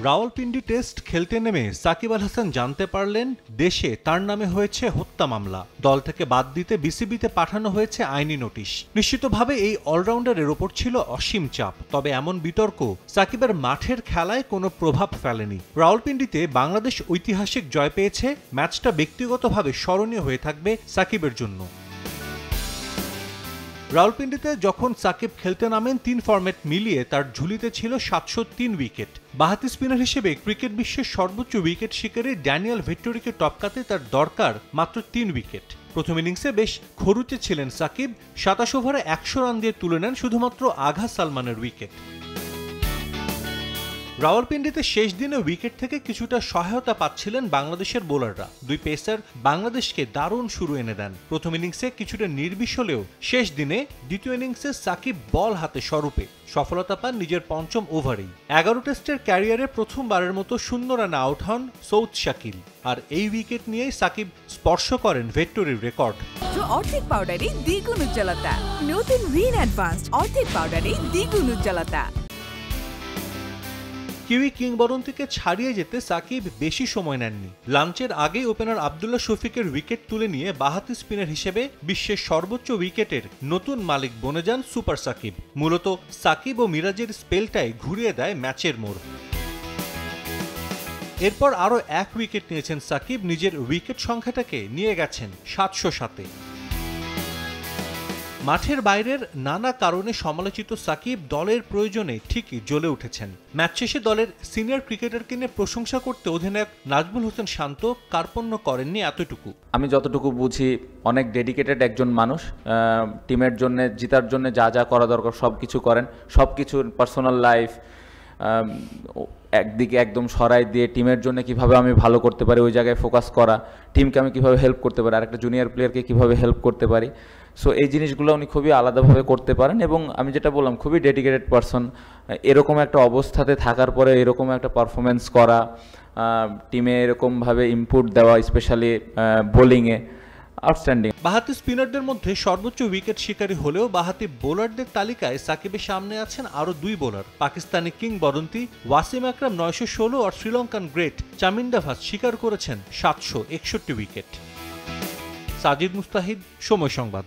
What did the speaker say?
Rawalpindi test খেলতে নেমে সাকিব আল হাসান জানতে পারলেন দেশে তার নামে হয়েছে হত্যা মামলা। দল থেকে বাদ দিতে বিসিবিতে পাঠানো হয়েছে আইনি নোটিশ। নিশ্চিতভাবে এই অলরাউন্ডারের ওপর ছিল অসীম চাপ। তবে এমন বিতর্ক সাকিবের মাঠের খেলায় কোনো প্রভাব ফেলেনি। রাওয়ালপিন্ডিতে বাংলাদেশ ঐতিহাসিক জয় পেয়েছে। ম্যাচটা ব্যক্তিগতভাবে স্মরণীয় হয়ে থাকবে সাকিবের জন্য। রাওয়ালপিন্ডিতে যখন সাকিব খেলতে নামেন ৩ ফরম্যাট মিলিয়ে তার ঝুলিতে ছিল ৭০৩ উইকেট। বাঁহাতি স্পিনার হিসেবে ক্রিকেট বিশ্বের সর্বোচ্চ উইকেট শিকারী ড্যানিয়েল ভেট্টোরিকে টপকাতে তার দরকার মাত্র ৩ উইকেট। প্রথম ইনিংসে বেশ খরুচে ছিলেন সাকিব। ২৭ ওভারে ১০০ রান দিয়ে তুলে নেন শুধুমাত্র আগা সালমানের উইকেট। রাওয়ালপিন্ডিতে শেষ দিনে উইকেট থেকে কিছুটা সহায়তা পাচ্ছিলেন বাংলাদেশের বোলাররা। দুই পেসার বাংলাদেশকে দারুণ শুরু এনে দেন। প্রথম ইনিংসে কিছুটা নির্বিষ হলেও শেষ দিনে দ্বিতীয় ইনিংসে সাকিব বল হাতে স্বরূপে সফলতা পান নিজের পঞ্চম ওভারেই। ১১ টেস্টের ক্যারিয়ারে প্রথমবারের মতো 0 রানে আউট হন সৌদ শাকিল। আর এই উইকেট নিয়েই সাকিব স্পর্শ করেন ভেট্টোরির রেকর্ড। অর্ধেক পাউডারে দ্বিগুণ উজ্জ্বলতা। নতুন রিন অ্যাডভান্সড অর্ধেক পাউডারে দ্বিগুণ উজ্জ্বলতা। কিউই কিংবদন্তিকে ছাড়িয়ে যেতে সাকিব বেশি সময় নেননি। লাঞ্চের আগেই ওপেনার আব্দুল্লাহ শফিকের উইকেট তুলে নিয়ে বাঁহাতি স্পিনার হিসেবে বিশ্বের সর্বোচ্চ উইকেটের নতুন মালিক বনে যান সুপার সাকিব। মূলত সাকিব ও মিরাজের স্পেলটাই ঘুরিয়ে দেয় ম্যাচের মোড়। এরপর আরও ১ উইকেট নিয়েছেন সাকিব। নিজের উইকেট সংখ্যাটাকে নিয়ে গেছেন ৭০৭-এ। মাঠের বাইরের নানা কারণে সমালোচিত সাকিব দলের প্রয়োজনে ঠিকই জ্বলে উঠেছেন। ম্যাচ শেষে দলের সিনিয়র ক্রিকেটারকে নিয়ে প্রশংসা করতে অধিনায়ক নাজমুল হোসেন শান্ত কার্পণ্য করেননি এতটুকু। আমি যতটুকু বুঝি অনেক ডেডিকেটেড একজন মানুষ। টিমের জন্য জেতার জন্য যা যা করা দরকার সব কিছু করেন। সব কিছুর পার্সোনাল লাইফ একদিকে একদম সরাই দিয়ে টিমের জন্য কিভাবে আমি ভালো করতে পারি ওই জায়গায় ফোকাস করা, টিমকে আমি কিভাবে হেল্প করতে পারি, আর একটা জুনিয়র প্লেয়ারকে কিভাবে হেল্প করতে পারি। সো এই জিনিসগুলো উনি খুবই আলাদাভাবে করতে পারেন এবং আমি যেটা বললাম খুবই ডেডিকেটেড পারসন। এরকম একটা অবস্থাতে থাকার পরে এরকম একটা পারফরমেন্স করা, টিমে এরকমভাবে ইনপুট দেওয়া, স্পেশালি বোলিংয়ে আউটস্ট্যান্ডিং। বাঁহাতি স্পিনারদের মধ্যে সর্বোচ্চ উইকেট শিকারী হলেও বাঁহাতি বোলারদের তালিকায় সাকিবের সামনে আছেন আরও ২ বোলার। পাকিস্তানি কিংবদন্তি ওয়াসিম আকরাম ৯১৬ আর শ্রীলঙ্কান গ্রেট চামিন্ডা ভাস শিকার করেছেন ৭৬১ উইকেট। সাজিদ মুস্তাহিদ, সময় সংবাদ।